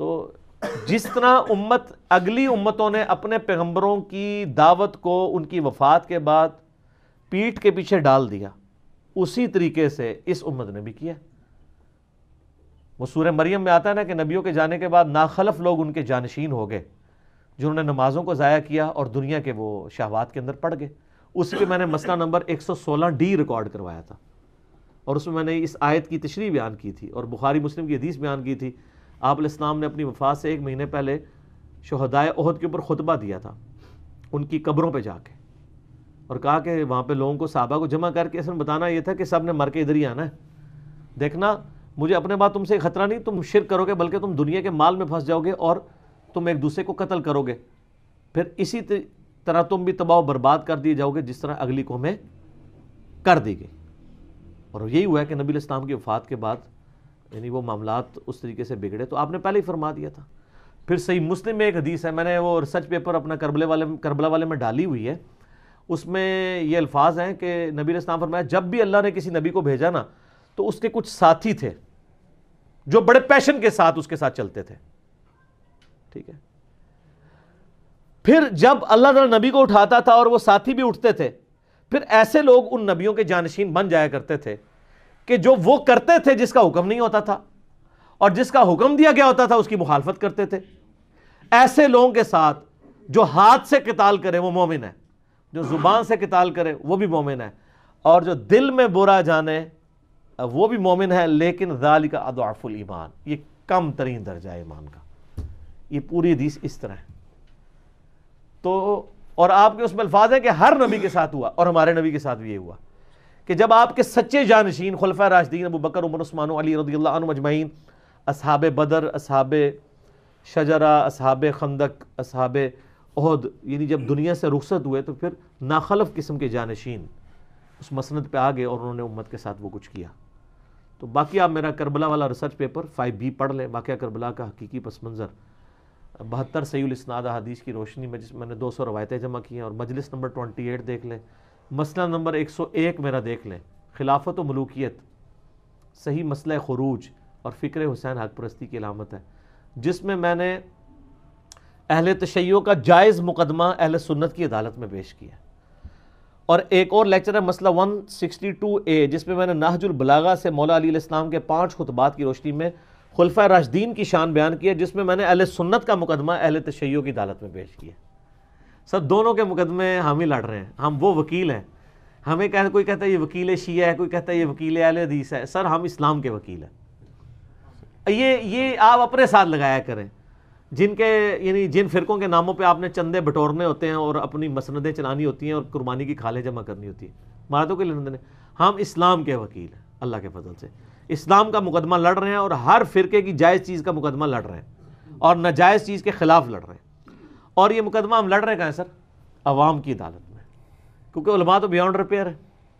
تو جس طرح اگلی امتوں نے اپنے پیغمبروں کی دعوت کو ان کی وفات کے بعد پیٹھ کے پیچھے ڈال دیا، اسی طریقے سے اس امت نے بھی کیا۔ وہ سورہ مریم میں آتا ہے نا کہ نبیوں کے جانے کے بعد ناخلف لوگ ان کے جانشین ہو گئے، جنہوں نے نمازوں کو ضائع کیا اور دنیا کے وہ شہوات کے اندر پڑ گئے۔ اس پہ میں نے مسئلہ نمبر 116D ریکارڈ کروایا تھا، اور اس میں میں نے اس آیت کی تشریح بیان کی تھی اور بخاری مسلم کی حدیث بیان کی تھی۔ آپ علیہ السلام نے اپنی وفات سے 1 مہینے پہلے شہدائے احد کے اوپر خطبہ دیا تھا، ان کی قبروں پہ جا کے، اور کہا کہ وہاں پہ لوگوں کو، صحابہ کو جمع کر کے اصل بتانا یہ تھا کہ سب نے مر کے ادھر ہی آنا ہے، دیکھنا مجھے اپنے بعد تم سے خطرہ نہیں، تم شرک کرو گے بلکہ تم دنیا کے مال میں پھنس جاؤ گے اور تم ایک دوسرے کو قتل کرو گے، پھر اسی طرح تم بھی تباہ و برباد کر دیے جاؤ گے جس طرح اگلی قومیں کر دی گئی۔ اور یہی ہوا ہے کہ نبی علیہ السلام کی وفات کے بعد یعنی وہ معاملات اس طریقے سے بگڑے، تو آپ نے پہلے ہی فرما دیا تھا۔ پھر صحیح مسلم میں ایک حدیث ہے، میں نے وہ ریسرچ پیپر اپنا کربلا والے میں ڈالی ہوئی ہے، اس میں یہ الفاظ ہیں کہ نبی علیہ السلام فرمایا جب بھی اللہ نے کسی نبی کو بھیجا نا تو اس کے کچھ ساتھی تھے جو بڑے پیشن کے ساتھ اس کے ساتھ چلتے تھے، ٹھیک ہے۔ پھر جب اللہ تعالیٰ نبی کو اٹھاتا تھا اور وہ ساتھی بھی اٹھتے تھے، پھر ایسے لوگ ان نبیوں کے جانشین بن جایا کرتے تھے کہ جو وہ کرتے تھے جس کا حکم نہیں ہوتا تھا، اور جس کا حکم دیا گیا ہوتا تھا اس کی مخالفت کرتے تھے۔ ایسے لوگوں کے ساتھ جو ہاتھ سے قتال کرے وہ مومن ہے، جو زبان سے قتال کرے وہ بھی مومن ہے، اور جو دل میں برا جانے وہ بھی مومن ہے، لیکن ذالک اضعف الایمان، یہ کم ترین درجہ ہے ایمان کا۔ یہ پوری حدیث اس طرح ہے۔ تو اور آپ کے اس میں الفاظ ہیں کہ ہر نبی کے ساتھ ہوا، اور ہمارے نبی کے ساتھ بھی یہ ہوا کہ جب آپ کے سچے جانشین خلفائے راشدین ابو بکر، عمر، عثمان و علی رضی اللہ عنہم اجمعین، اصحاب بدر، اصحاب شجرہ، اصحاب خندق، اصحاب احد، یعنی جب دنیا سے رخصت ہوئے تو پھر ناخلف قسم کے جانشین اس مسند پہ آ گئے اور انہوں نے امت کے ساتھ وہ کچھ کیا۔ تو باقی آپ میرا کربلا والا ریسرچ پیپر 5B پڑھ لیں، واقعہ کربلا کا حقیقی پس منظر، 72 صحیح الاسناد احادیث کی روشنی میں، جس میں نے 200 روایتیں جمع کی ہیں، اور مجلس نمبر 28 دیکھ لیں، مسئلہ نمبر 101 میرا دیکھ لیں، خلافت و ملوکیت، صحیح مسئلہ خروج اور فکر حسین حق پرستی کی علامت ہے، جس میں میں نے اہل تشیع کا جائز مقدمہ اہل سنت کی عدالت میں پیش کیا۔ اور ایک اور لیکچر ہے مسئلہ 162A، جس میں نے نہج البلاغہ سے مولا علی علیہ السلام کے 5 خطبات کی روشنی میں خلفائے راشدین کی شان بیان کی ہے، جس میں نے اہل سنت کا مقدمہ اہل تشیع کی عدالت میں پیش کیا۔ سر دونوں کے مقدمے ہم ہی لڑ رہے ہیں، ہم وہ وکیل ہیں، ہمیں کوئی کہتا ہے یہ وکیل شیعہ ہے، کوئی کہتا ہے یہ وکیل اہل حدیث ہے۔ سر ہم اسلام کے وکیل ہیں، یہ آپ اپنے ساتھ لگایا کریں، یعنی جن فرقوں کے ناموں پہ آپ نے چندے بٹورنے ہوتے ہیں اور اپنی مسندیں چلانی ہوتی ہیں اور قربانی کی کھالیں جمع کرنی ہوتی ہیں، ہمارا تو کوئی لینا دینا نہیں۔ ہم اسلام کے وکیل ہیں، اللہ کے فضل سے اسلام کا مقدمہ لڑ رہے ہیں، اور ہر فرقے کی جائز چیز کا مقدمہ لڑ رہے ہیں اور ناجائز چیز کے خلاف لڑ رہے ہیں۔ اور یہ مقدمہ ہم لڑ رہے ہیں کہاں سر؟ عوام کی عدالت میں، کیونکہ علماء تو بیانڈ ریپیئر ہے۔